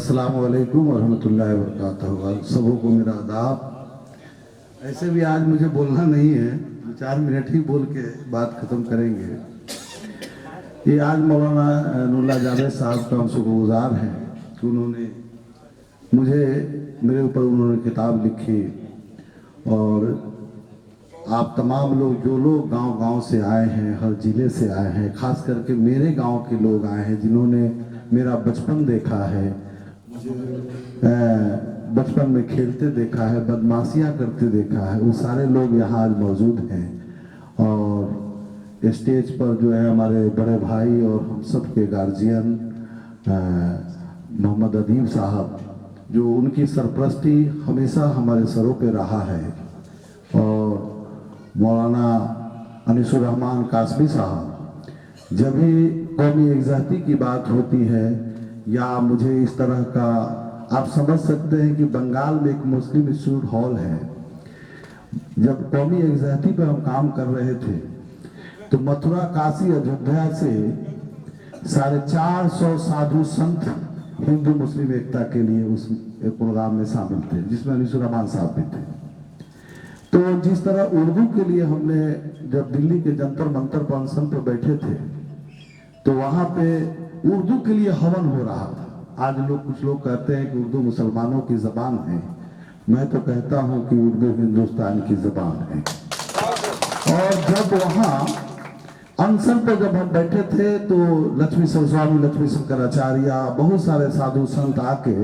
अस्सलाम वालेकुम वरहमतुल्लाहि वबरकातुहू। सबों को मेरा आदाब। ऐसे भी आज मुझे बोलना नहीं है, 4 मिनट ही बोल के बात ख़त्म करेंगे। ये आज मौलाना नुल्ला जावेद साहब का हम शुक्रगुजार हैं कि उन्होंने मेरे ऊपर उन्होंने किताब लिखी। और आप तमाम लोग, जो लोग गांव-गांव से आए हैं, हर ज़िले से आए हैं, ख़ास करके मेरे गांव के लोग आए हैं जिन्होंने मेरा बचपन देखा है, बचपन में खेलते देखा है, बदमाशियां करते देखा है, वो सारे लोग यहाँ आज मौजूद हैं। और स्टेज पर जो है हमारे बड़े भाई और हम सब के गार्जियन मोहम्मद अदीब साहब, जो उनकी सरपरस्ती हमेशा हमारे सरों पे रहा है, और मौलाना अनीसुर रहमान कासमी साहब। जब भी कौमी एकज़ाती की बात होती है या मुझे इस तरह का, आप समझ सकते हैं कि बंगाल में एक मुस्लिम इंस्टीट्यूट हॉल है। जब कौमी एकज़ाती पर हम काम कर रहे थे तो मथुरा, काशी, अयोध्या से 450 साधु संत हिंदू मुस्लिम एकता के लिए उस प्रोग्राम में शामिल थे, जिसमें अनीसुर रहमान साहब भी थे। तो जिस तरह उर्दू के लिए हमने जब दिल्ली के जंतर मंतर पर अनशन पर बैठे थे तो वहाँ पे उर्दू के लिए हवन हो रहा था। आज कुछ लोग कहते हैं कि उर्दू मुसलमानों की ज़बान है, मैं तो कहता हूँ कि उर्दू हिंदुस्तान की ज़बान है। और जब वहाँ अनशन पर जब हम बैठे थे तो स्वामी लक्ष्मी शंकराचार्य, बहुत सारे साधु संत आके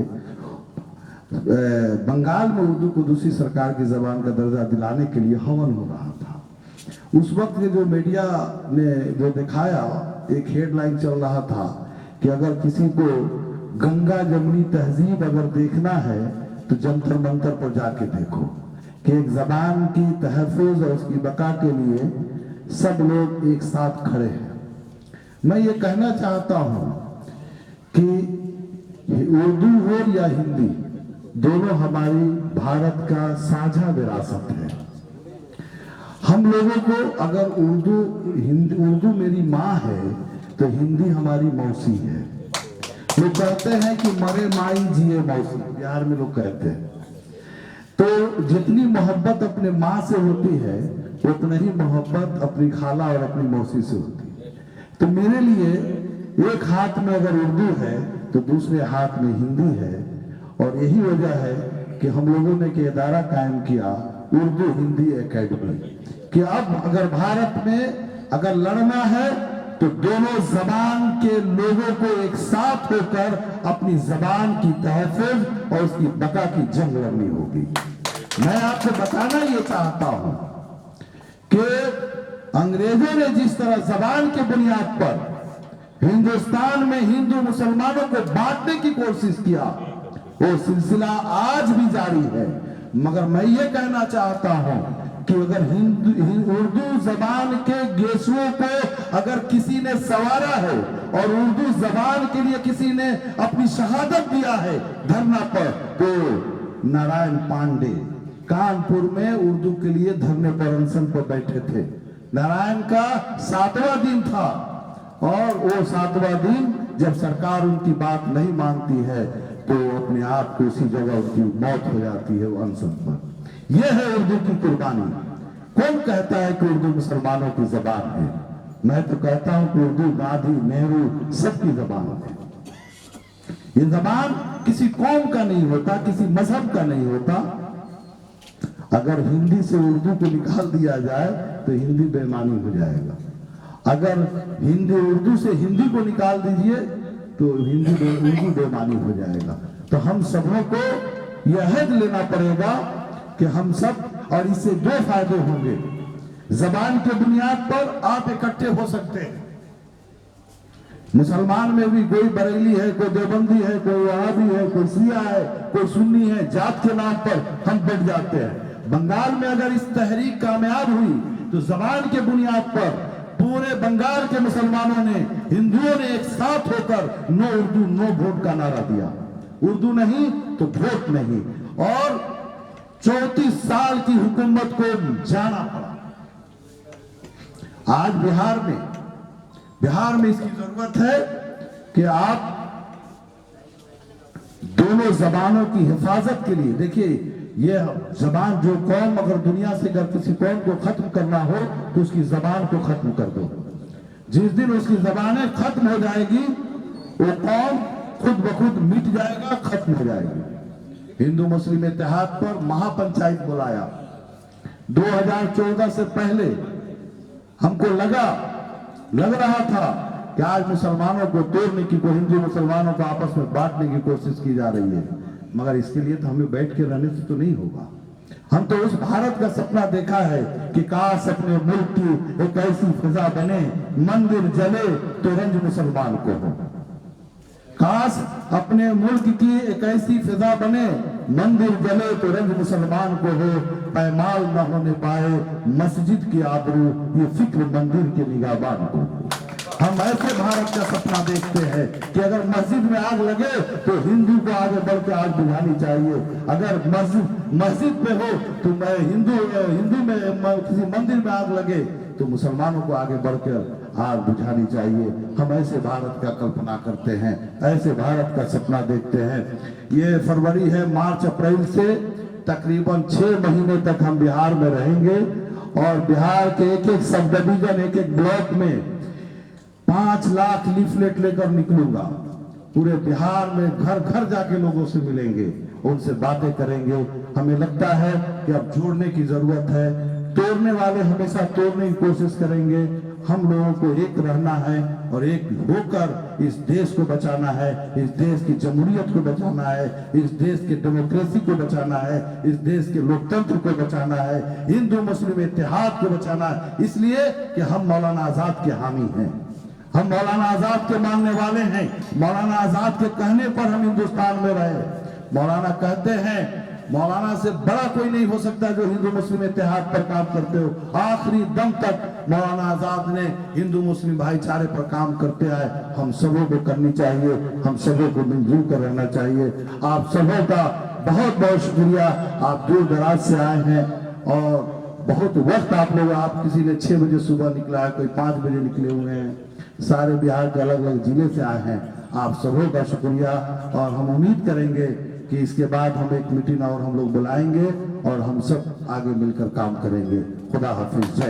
बंगाल में उर्दू को दूसरी सरकार की ज़बान का दर्जा दिलाने के लिए हवन हो रहा था। उस वक्त के जो मीडिया ने जो दिखाया, एक हेडलाइन चल रहा था कि अगर किसी को गंगा जमुनी तहजीब अगर देखना है तो जंतर मंतर पर जाके देखो, कि एक ज़बान की तहफ़्फ़ुज़ और उसकी बका के लिए सब लोग एक साथ खड़े हैं। मैं ये कहना चाहता हूँ कि उर्दू हो या हिंदी, दोनों हमारी भारत का साझा विरासत है। हम लोगों को अगर उर्दू मेरी माँ है तो हिंदी हमारी मौसी है। लोग कहते हैं कि मरे माई जिए मौसी, बिहार में लोग कहते हैं। तो जितनी मोहब्बत अपने माँ से होती है उतनी ही मोहब्बत अपनी खाला और अपनी मौसी से होती है। तो मेरे लिए एक हाथ में अगर उर्दू है तो दूसरे हाथ में हिंदी है। और यही वजह है कि हम लोगों ने एक इदारा कायम किया, उर्दू हिंदी एकेडमी, कि अब अगर भारत में अगर लड़ना है तो दोनों जबान के लोगों को एक साथ होकर अपनी जबान की तहफ़्फ़ुज़ और उसकी बका की जंग लड़नी होगी। मैं आपको बताना ये चाहता हूं कि अंग्रेजों ने जिस तरह जबान के बुनियाद पर हिंदुस्तान में हिंदू मुसलमानों को बांटने की कोशिश किया, वो सिलसिला आज भी जारी है। मगर मैं ये कहना चाहता हूं कि अगर उर्दू जबान के गेसुओं को अगर किसी ने संवारा है और उर्दू जबान के लिए किसी ने अपनी शहादत दिया है धरना पर, तो नारायण पांडे कानपुर में उर्दू के लिए धरने पर अनशन पर बैठे थे। नारायण का 7वां दिन था और वो 7वां दिन जब सरकार उनकी बात नहीं मानती है तो अपने आप को उसी जगह उनकी मौत हो जाती है वो अनशन पर। यह है उर्दू की कुर्बानी। कौन कहता है कि उर्दू मुसलमानों की जबान है? मैं तो कहता हूं कि उर्दू गांधी, नेहरू सबकी जबान है। ये जबान किसी कौम का नहीं होता, किसी मजहब का नहीं होता। अगर हिंदी से उर्दू को निकाल दिया जाए तो हिंदी बेमानी हो जाएगा। अगर उर्दू से हिंदी को निकाल दीजिए तो उर्दू बेमानी हो जाएगा। तो हम सबों को यह अहद लेना पड़ेगा कि हम सब, और इससे 2 फायदे होंगे। जबान के बुनियाद पर आप इकट्ठे हो सकते हैं। मुसलमान में भी कोई बरेली है, कोई देवबंदी है, कोई वहाबी है, कोई शिया है, कोई सुन्नी है, जात के नाम पर हम बैठ जाते हैं। बंगाल में अगर इस तहरीक कामयाब हुई तो जबान के बुनियाद पर पूरे बंगाल के मुसलमानों ने, हिंदुओं ने एक साथ होकर नो उर्दू नो वोट का नारा दिया। उर्दू नहीं तो वोट नहीं। और 34 साल की हुकूमत को जाना पड़ा। आज बिहार में इसकी जरूरत है कि आप 2 दोनों जबानों की हिफाजत के लिए। देखिए ये जबान, जो कौम अगर दुनिया से अगर किसी कौम को खत्म करना हो तो उसकी जबान को खत्म कर दो। जिस दिन उसकी जबानें खत्म हो जाएगी वो कौम खुद ब खुद मिट जाएगा, खत्म हो जाएगी। हिंदू मुस्लिम इत्तेहाद पर महापंचायत बुलाया 2014 से पहले। हमको लग रहा था कि आज मुसलमानों को तोड़ने की, को हिंदू मुसलमानों को आपस में बांटने की कोशिश की जा रही है, मगर इसके लिए तो हमें बैठ के रहने से तो नहीं होगा। हम तो उस भारत का सपना देखा है कि काश अपने मुल्क की एक ऐसी फिजा बने, मंदिर जले तो रंज मुसलमान को हो। काश अपने मुल्क की एक ऐसी फिजा बने, मंदिर जले तो रंज मुसलमान को हो। पैमाल न होने पाए मस्जिद की आबरू, ये फिक्र मंदिर के निगाहबान को। हम ऐसे भारत का सपना देखते हैं कि अगर मस्जिद में आग लगे तो हिंदू को आगे बढ़ के आग बुझानी चाहिए। अगर मस्जिद पे हो तो मैं हिंदू में किसी मंदिर में आग लगे तो मुसलमानों को आगे बढ़कर आग बुझानी चाहिए। हम ऐसे भारत का कल्पना करते हैं, ऐसे भारत का सपना देखते हैं। ये फरवरी है, मार्च अप्रैल से तकरीबन 6 महीने तक हम बिहार में रहेंगे और बिहार के एक एक सब डिवीजन, एक एक ब्लॉक में 5 लाख लीफलेट लेकर निकलूंगा। पूरे बिहार में घर घर जाके लोगों से मिलेंगे, उनसे बातें करेंगे। हमें लगता है कि अब जोड़ने की जरूरत है। तोड़ने वाले हमेशा तोड़ने की कोशिश करेंगे। हम लोगों को एक रहना है और एक होकर इस देश को बचाना है, इस देश की जमहूरियत को बचाना है, इस देश के डेमोक्रेसी को बचाना है, इस देश के लोकतंत्र को बचाना है, हिंदू मुस्लिम इत्तेहाद को बचाना है। इसलिए कि हम मौलाना आजाद के हामी हैं, हम मौलाना आजाद के मानने वाले हैं। मौलाना आजाद के कहने पर हम हिंदुस्तान में रहे। मौलाना कहते हैं मौलाना से बड़ा कोई नहीं हो सकता जो हिंदू मुस्लिम इत्तेहाद पर काम करते हो। आखिरी दम तक मौलाना आजाद ने हिंदू मुस्लिम भाईचारे पर काम करते आए। हम सबों को करनी चाहिए, हम सबों को मिलजुल कर रहना चाहिए। आप सबों का बहुत बहुत शुक्रिया। आप दूर दराज से आए हैं और बहुत वक्त आप किसी ने 6 बजे सुबह निकला है, कोई 5 बजे निकले हुए हैं। सारे बिहार के अलग अलग जिले से आए हैं। आप सबों का शुक्रिया और हम उम्मीद करेंगे कि इसके बाद हम एक मीटिंग और हम लोग बुलाएंगे और हम सब आगे मिलकर काम करेंगे। खुदा हाफिज। जय